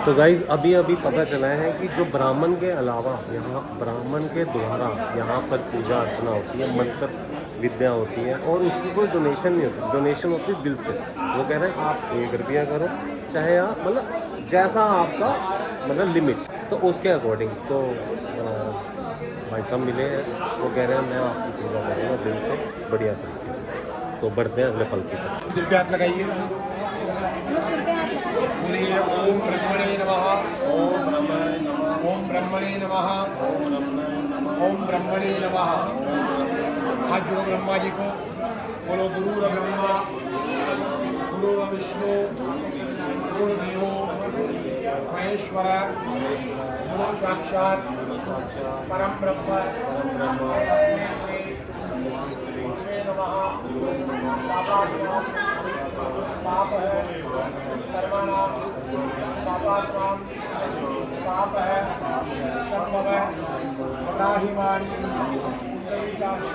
तो गाइज अभी अभी पता चला है कि जो ब्राह्मण के अलावा यहाँ ब्राह्मण के द्वारा यहाँ पर पूजा अर्चना होती है, मंत्र विद्या होती है और उसकी कोई डोनेशन नहीं होती। डोनेशन होती है दिल से। वो कह रहे हैं आप 1 रुपया करो, चाहे आप मतलब जैसा आपका मतलब लिमिट, तो उसके अकॉर्डिंग। तो भाई साहब मिले हैं, वो कह रहे हैं मैं आपकी पूजा करूँगा दिल से बढ़िया तरीके से। तो बढ़ते हैं अगले पल की तरफ। सिर पे हाथ लगाइए, बोलिए ओम ब्रह्मणे नमः, ओम ब्रह्मणे नमः, ओम ब्रह्मणे नमः। हाथ जोड़ो ब्रह्मा जी को, बोलो गुरु ब्रह्मा, गुरु विष्णु, गुरु देवो महेश्वर, गुरु साक्षात परम ब्रह्म तस्मै श्री गुरुवे नमः। पाप है कर्मणाम, पापात्माम पाप है संभव है राहिमान कुंडलीकाक्ष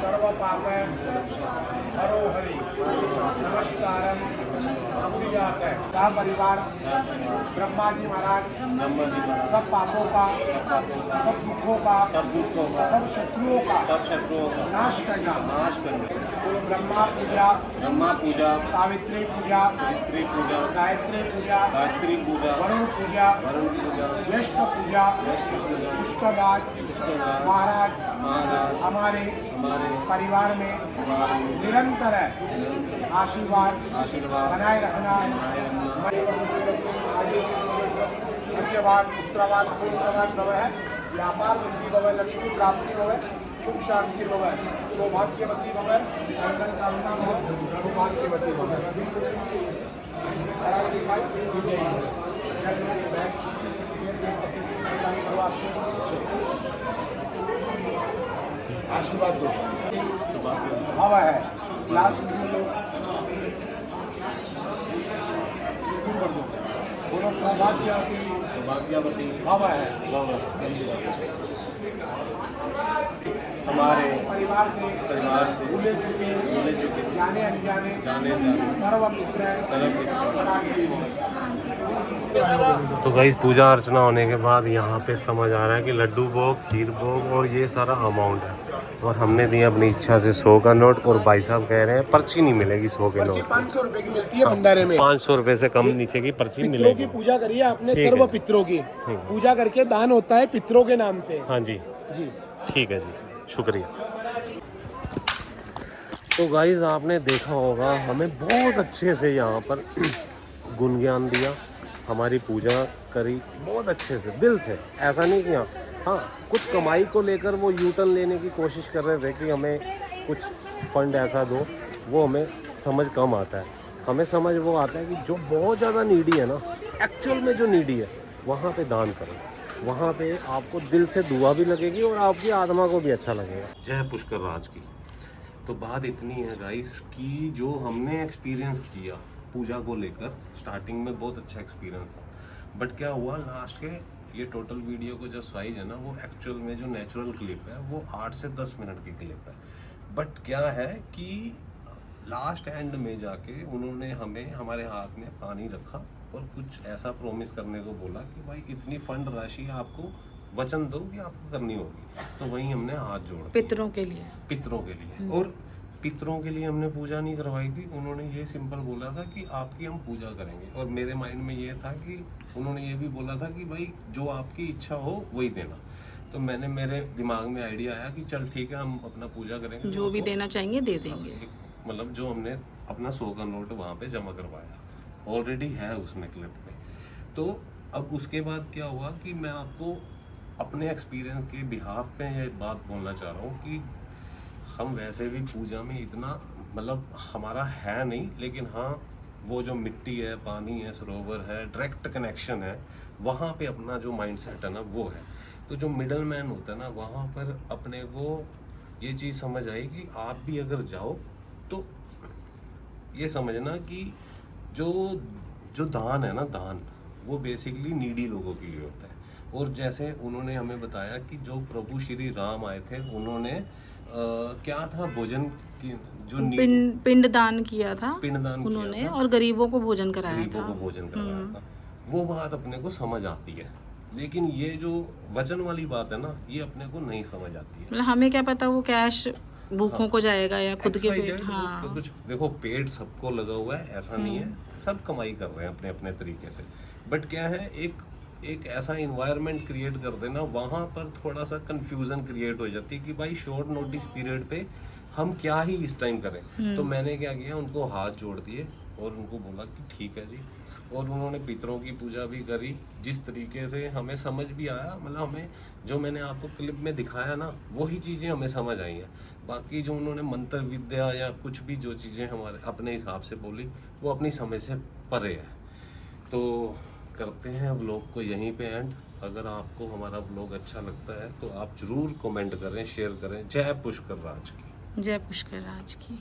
सर्व पाप है हरो हरि नमस्कारम पूजात है। का परिवार ब्रह्मा जी महाराज सब पापों का, सब दुखों का, सब शत्रुओं का नाश करना। बोलो ब्रह्मा पूजा, सावित्री पूजा, गायत्री पूजा, वरुण पूजा, ज्येष्ठ पूजा, पुष्कराज महाराज हमारे परिवार में निरंतर आशीर्वाद बनाए रखना। मध्यवाद, उत्तरवाद, पूर्ववाद भव है, व्यापार वृद्धि भव, लक्ष्मी प्राप्ति भव, सुख शांति भव, सौभाग्यवती भव, मंगल कामना भव, सौभाग्यवती भव। आशीर्वाद दो भव है, लाल सिंदूर लो, सिंदूर कर दो। बोलो सौभाग्यवती भव है। हमारे परिवार से भूले चुके जाने अनजाने सर्व मित्र तो गाइस पूजा अर्चना होने के बाद यहाँ पे समझ आ रहा है कि लड्डू भोग, खीर भोग और ये सारा अमाउंट है। और हमने दिया अपनी इच्छा से 100 का नोट और भाई साहब कह रहे हैं पर्ची नहीं मिलेगी 100 के नोट। 500 रुपए की मिलती है भंडारे में। 500 रुपए से कम नीचे की पर्ची पितरों मिलेगी। की पूजा करिए आपने, सर्व पितरों की पूजा करके दान होता है पितरों के नाम से। हाँ जी जी ठीक है जी, शुक्रिया। तो गाइस आपने देखा होगा हमें बहुत अच्छे से यहाँ पर गुणगान दिया, हमारी पूजा करी बहुत अच्छे से दिल से। ऐसा नहीं किया, हाँ कुछ कमाई को लेकर वो यूटर्न लेने की कोशिश कर रहे थे कि हमें कुछ फंड ऐसा दो, वो हमें समझ कम आता है। हमें समझ वो आता है कि जो बहुत ज़्यादा नीडी है ना, एक्चुअल में जो नीडी है वहाँ पे दान करो, वहाँ पे आपको दिल से दुआ भी लगेगी और आपकी आत्मा को भी अच्छा लगेगा। जय पुष्कर राज की। तो बात इतनी है गाइस कि जो हमने एक्सपीरियंस किया पूजा को लेकर, स्टार्टिंग में बहुत अच्छा एक्सपीरियंस था, बट क्या हुआ लास्ट के ये टोटल वीडियो को जो साइज है ना, वो एक्चुअल में जो नेचुरल क्लिप है वो 8 से 10 मिनट की क्लिप है। बट क्या है कि लास्ट एंड में जाके उन्होंने हमें हमारे हाथ में पानी रखा और कुछ ऐसा प्रॉमिस करने को बोला कि भाई इतनी फंड राशि आपको वचन दो कि आपको करनी होगी। तो वहीं हमने हाथ जोड़ पितरों के लिए और पितरों के लिए हमने पूजा नहीं करवाई थी। उन्होंने ये सिंपल बोला था कि आपकी हम पूजा करेंगे, और मेरे माइंड में ये था कि उन्होंने ये भी बोला था कि भाई जो आपकी इच्छा हो वही देना। तो मैंने मेरे दिमाग में आइडिया आया कि चल ठीक है हम अपना पूजा करेंगे, जो भी देना चाहेंगे दे देंगे। मतलब जो हमने अपना 100 का नोट वहाँ पे जमा करवाया ऑलरेडी है उसमें क्लिप में। तो अब उसके बाद क्या हुआ कि मैं आपको अपने एक्सपीरियंस के बिहाफ पे ये बात बोलना चाह रहा हूँ कि हम वैसे भी पूजा में इतना मतलब हमारा है नहीं, लेकिन हाँ वो जो मिट्टी है, पानी है, सरोवर है, डायरेक्ट कनेक्शन है, वहाँ पे अपना जो माइंडसेट है ना वो है। तो जो मिडल मैन होता है ना, वहाँ पर अपने को ये चीज़ समझ आई कि आप भी अगर जाओ तो ये समझना कि जो दान है ना, दान वो बेसिकली नीडी लोगों के लिए होता है। और जैसे उन्होंने हमें बताया कि जो प्रभु श्री राम आए थे, उन्होंने क्या था भोजन की जो पिंड दान किया था पिंडदान उन्होंने, किया था, और गरीबों को भोजन कराया गरीबों था। को भोजन करवाया था। वो बात अपने को समझ आती है। लेकिन ये जो वचन वाली बात है ना, ये अपने को नहीं समझ आती है। मतलब हमें क्या पता वो कैश भूखों को जाएगा या खुद के XYZ, पेट। हाँ वो कुछ देखो, पेट सबको लगा हुआ है, ऐसा नहीं है, सब कमाई कर रहे हैं अपने अपने तरीके से। बट क्या है, एक ऐसा इन्वायरमेंट क्रिएट कर देना, वहाँ पर थोड़ा सा कंफ्यूजन क्रिएट हो जाती है कि भाई शॉर्ट नोटिस पीरियड पे हम क्या ही इस टाइम करें। तो मैंने क्या किया, उनको हाथ जोड़ दिए और उनको बोला कि ठीक है जी। और उन्होंने पितरों की पूजा भी करी, जिस तरीके से हमें समझ भी आया। मतलब हमें जो मैंने आपको क्लिप में दिखाया ना, वही चीज़ें हमें समझ आई हैं। बाकी जो उन्होंने मंत्र विद्या या कुछ भी जो चीज़ें हमारे अपने हिसाब से बोली, वो अपनी समझ से परे है। तो करते हैं व्लॉग को यहीं पे एंड। अगर आपको हमारा व्लॉग अच्छा लगता है तो आप ज़रूर कमेंट करें, शेयर करें। जय पुष्कर राज की। जय पुष्कर राज की।